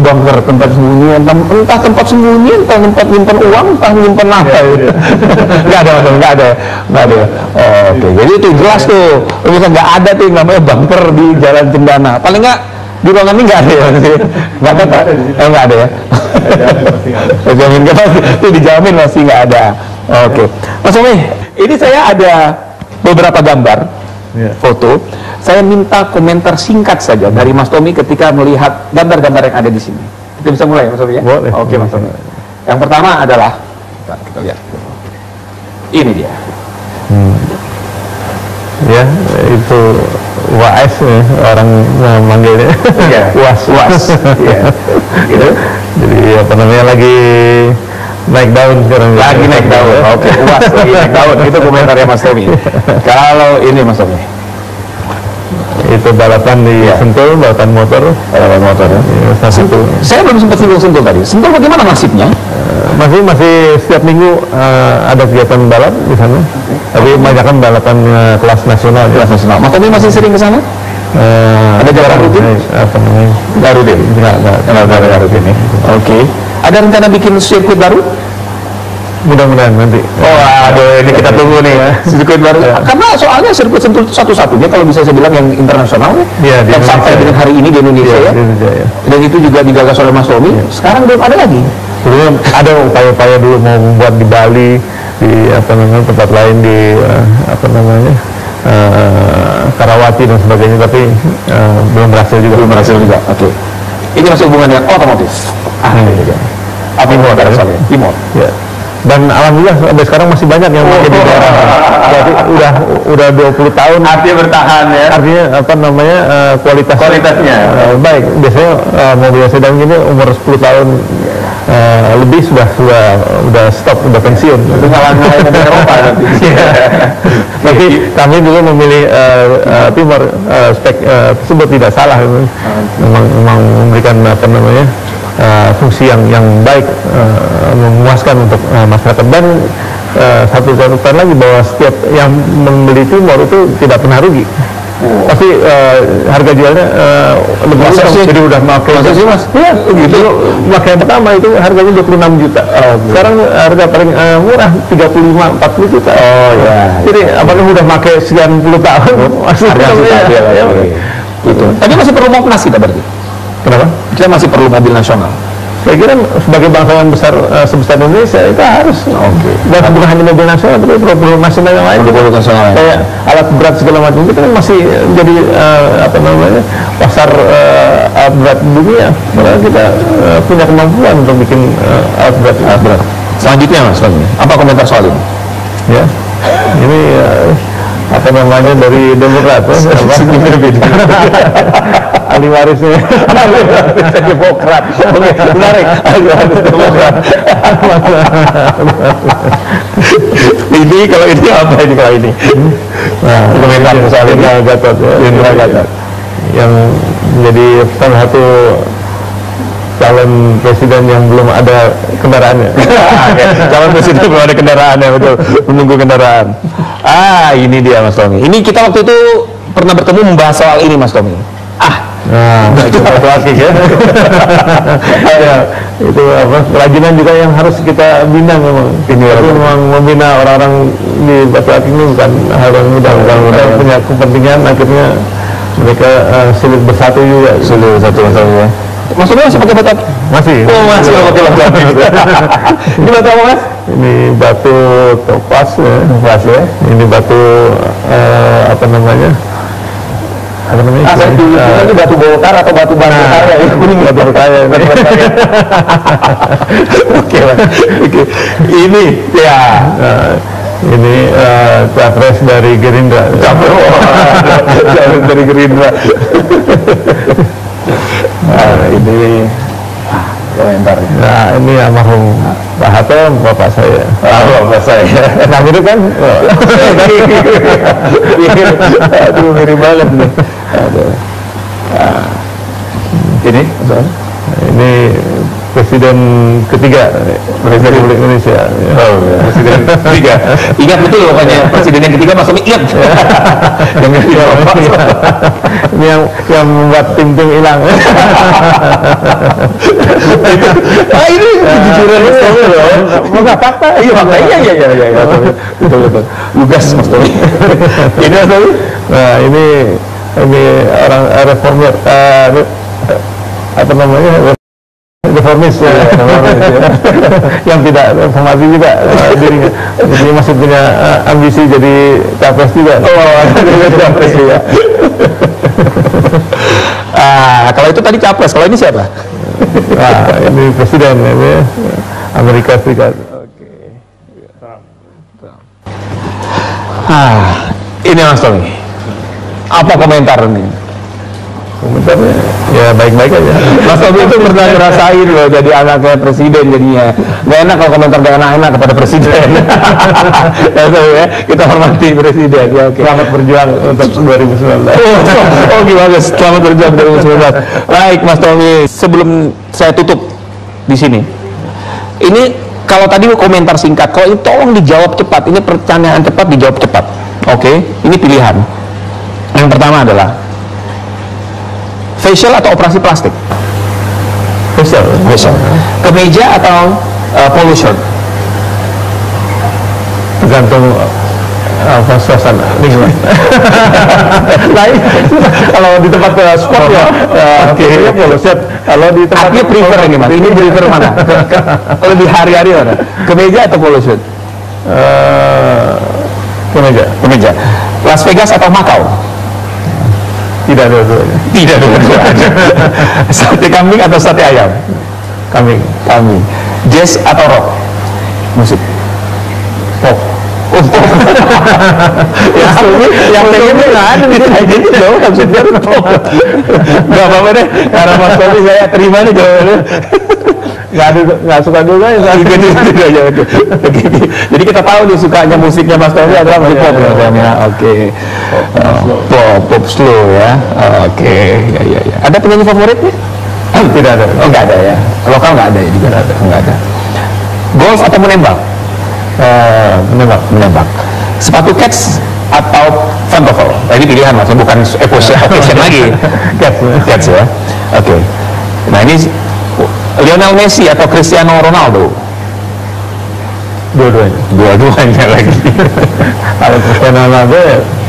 bunker, tempat sembunyi, entah tempat sembunyi, entah tempat nyimpan uang, entah nyimpan apa gitu. Nggak ada, nggak ada. Oke, jadi itu jelas tuh. Misalnya nggak ada tuh yang namanya bunker di Jalan Cendana. Paling nggak di ruangan ini nggak ada ya, nggak ada Pak? Nggak ada ya. Jamin nggak pasti, itu dijamin masih nggak ada. Oke, Mas Tommy, ini saya ada beberapa gambar, foto. Saya minta komentar singkat saja dari Mas Tommy ketika melihat gambar-gambar yang ada di sini. Kita bisa mulai, Mas Tommy ya? Boleh. Oke, Mas Tommy. Yang pertama adalah, kita lihat. Ini dia. Ya, itu WAS ya, orang manggilnya. Ya, was. Ya. Gitu. Jadi apa namanya, lagi naik daun sekarang. Lagi naik daun. Oke, was lagi naik daun. Itu komentarnya Mas Tommy. Kalau ini Mas Tommy, itu balapan di Sentul, balapan motor ya. Satu. Saya belum sempat Sentul tadi. Sentul bagaimana nasibnya? Masih setiap minggu ada kegiatan balap di sana. Tapi banyak kan balapan kelas nasional. Kelas nasional. Mas Tommy masih sering ke sana? Ada jalan rutin? Apa namanya? Nggak rutin? Nggak rutin ya. Oke. Ada rencana bikin sirkuit baru? Mudah-mudahan nanti. Oh, aduh, ini kita tunggu nih sirkuit baru. Karena soalnya sirkuit Sentul itu satu-satunya kalau bisa saya bilang yang internasional ya, yang sampai dengan hari ini di Indonesia ya. Dan itu juga digagas oleh Mas Tommy. Sekarang belum ada lagi. Sebelum ada upaya-upaya dulu mau membuat di Bali, di apa namanya tempat lain di apa namanya Karawati dan sebagainya, tapi belum berhasil juga. Oke. Ini masih hubungan dengan otomotif. Timor ada soalnya. Timor. Ya. Dan alhamdulillah sampai sekarang masih banyak yang pakai di daerah. Jadi udah 20 tahun. Artinya bertahan ya. Artinya apa namanya kualitasnya baik. Biasanya mobil sedan ini umur 10 tahun lebih sudah stop, udah pensiun. Itu ngalahin dari Eropa nanti. Tapi kami dulu memilih Timor, spek tersebut tidak salah. Memang memberikan apa namanya fungsi yang baik, memuaskan untuk masyarakat. Dan satu catatan lagi bahwa setiap yang membeli Timor itu tidak pernah rugi. Pasti harga jualnya lebih murah. Jadi udah pakai. Masa sih Mas? Iya, gitu. Pakai yang pertama itu harganya 26 juta. Sekarang harga paling murah 35-40 juta. Oh ya. Jadi apakah udah pakai sekian puluh tahun? Masih harga stabil ya. Gitu. Tapi masih perlu Mopnas kita berarti. Kenapa? Kita masih perlu mobil nasional. Saya kira sebagai bangsa yang besar sebesar Indonesia itu harus. Dan bukan hanya mobil nasional, tapi produk nasional yang lain. Produk nasional yang kayak alat berat segala macam itu kan masih jadi apa namanya pasar alat berat dunia. Padahal kita punya kemampuan untuk bikin alat berat. Selanjutnya Mas, apa komentar soal ini? Ya, ini apa namanya dari Demokrat, ahli warisnya Demokrat. Menarik. Demokrat. Ini kalau ini apa ini kalau ini? Nah, komentar soal ini Gatot ya. Yang menjadi salah satu calon presiden yang belum ada kendaraannya. Calon presiden belum ada kendaraannya, betul. Menunggu kendaraan. Ini dia Mas Tommy. Ini kita waktu itu pernah bertemu membahas soal ini Mas Tommy. Itu satu akik ya. Itu apa? Kerajinan juga yang harus kita bina memang. Tapi memang membina orang-orang di Batu Akik ini bukan hal yang mudah. Mereka punya kepentingan, akhirnya mereka sulit bersatu juga. Sulit bersatu ya. Mas Tommy masih pakai batu akik? Masih. Oh, masih pakai batu akik. Ini batu apa Mas? Ini batu topas ya. Ini batu apa namanya? Saya dulu ini batu bongkar atau batu bongkar ya? Ini batu bongkar ya. Oke. Ini ya. Ini capres dari Gerindra. Capres dari Gerindra. Ini komentar. Nah, ini almarhum Pak Hato, bapak saya. Bapak saya. Nah, mirip kan? Aduh, mirip banget nih. Ini presiden ketiga Republik Indonesia. Presiden ketiga. Ingat betul pokoknya presiden yang ketiga Mas Tommy ingat. Ini yang membuat tim hilang. Ah ini kejujuran Mas Tommy loh. Enggak fakta. Iya fakta, iya. Betul. Lugas Mas Tommy. Ini Mas Tommy? Nah ini orang reformer, apa namanya? Reformis ya, yang tidak reformasi juga dirinya. Jadi masih punya ambisi jadi capres juga. Capres ya. Kalau itu tadi capres, kalau ini siapa? Nah, ini presiden ini Amerika Serikat. Ini Mas Tommy. Apa komentar ini? Komentarnya ya baik-baik aja. Mas Tommy itu pernah ngerasain loh jadi anaknya presiden jadinya. Gak enak kalau komentar gak enak kepada presiden. Ya, kita hormati presiden. Ya, okay. Selamat berjuang untuk 2019. Oh gimana? Selamat berjuang 2019. Baik Mas Tommy, sebelum saya tutup di sini, ini kalau tadi komentar singkat, kalau ini tolong dijawab cepat. Ini pertanyaan cepat dijawab cepat. Oke, ini pilihan. Yang pertama adalah facial atau operasi plastik? Facial. Kemeja atau polo shirt? Tergantung apa suasana lingkungan. Lain kalau di tempat sport ya polo shirt. Kalau di tempat artinya prefer ini Mas. Ini prefer mana? Kalau di hari-hari mana? Kemeja atau polo shirt? Kemeja. Las Vegas atau Macau? Tidak dua-duanya. Tidak dua-duanya. Sate kambing atau sate ayam? Kambing. Jazz atau rock? Musik. Pop. yang pengennya nggak ada di sini dong, maksudnya pop. Nggak apa-apa deh, karena Mas Tommy saya terima nih jawabannya. Nggak suka juga ya. Jadi kita tahu nih sukanya musiknya Mas Tommy adalah musik pop ya. Oke. Pop slow ya. Oke. Ya. Ada penyanyi favoritnya? Tidak ada. Oh nggak ada ya. Lokal nggak ada ya juga. Nggak ada. Golf atau menembak? Menembak. Sepatu Keds atau pantofel? Ini pilihan Mas, bukan occasion lagi. Keds ya. Oke. Nah ini Lionel Messi atau Cristiano Ronaldo? Dua-duanya lagi. Kalau Cristiano Ronaldo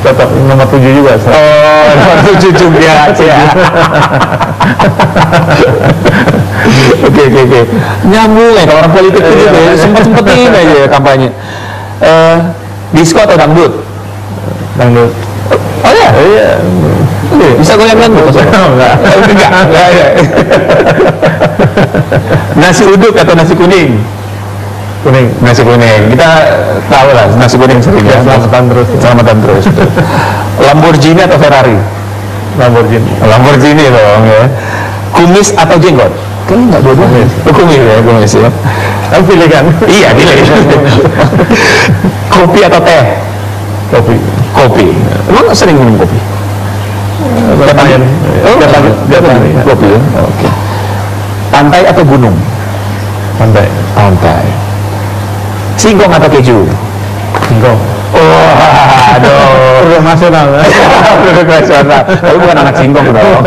tetap nomor 7 juga. Oh, nomor 7 juga. Oke. Nyambung ya kalau orang politik itu ya, sempat-sempatin aja ya kampanye. Disco atau dangdut? Dangdut. Oh ya? Iya. Bisa goyang dangdut? Enggak. Nasi uduk atau nasi kuning? Nasi kuning. Kita tahu lah nasi kuning sering ya. Selamatan terus. Lamborghini atau Ferrari? Lamborghini dong ya. Kumis atau jenggot? Kayaknya nggak dua-duanya. Kumis ya. Kamu pilih kan? Iya, pilih. Kopi atau teh? Kopi. Emang sering minum kopi? Tiap hari. Kopi ya. Oke. Pantai atau gunung? Pantai. Singkong atau keju? Singkong. Aduh. Produk nasional. Tapi bukan anak singkong dong.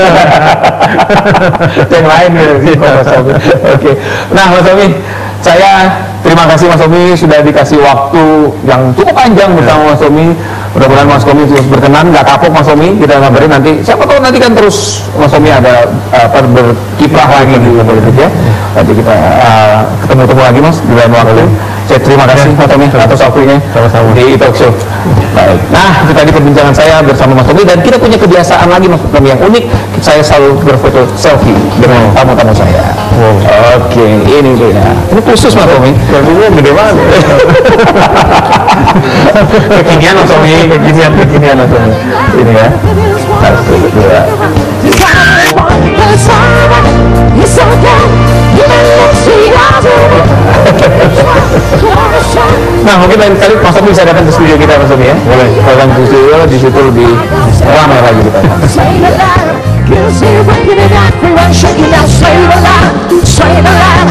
Yang lain ya singkong Mas Tommy. Oke. Nah Mas Tommy, saya terima kasih Mas Tommy sudah dikasih waktu yang cukup panjang bersama Mas Tommy. Mudah-mudahan Mas Tommy terus berkenan, nggak kapok Mas Tommy. Kita ngabarin nanti. Siapa tahu nanti kan terus Mas Tommy ada berkiprah lagi di politik ya. Nanti kita ketemu lagi Mas di lain waktu. Saya terima kasih Mas Tommy atas waktunya di Talk Show. Baik. Nah, itu tadi perbincangan saya bersama Mas Tommy dan kita punya kebiasaan lagi Mas Tommy yang unik. Saya selalu berfoto selfie dengan tamu-tamu saya. Oke, ini dia. Ini khusus Mas Tommy. Selfie-nya gede banget. Kekinian Mas Tommy, kekinian Mas Tommy. Ini ya. 1, 2. Nah mungkin lain kali Mas Tommy bisa datang ke studio kita Mas Tommy ya. Boleh. Datang ke studio di situ lebih ramai lagi kita. Say the line,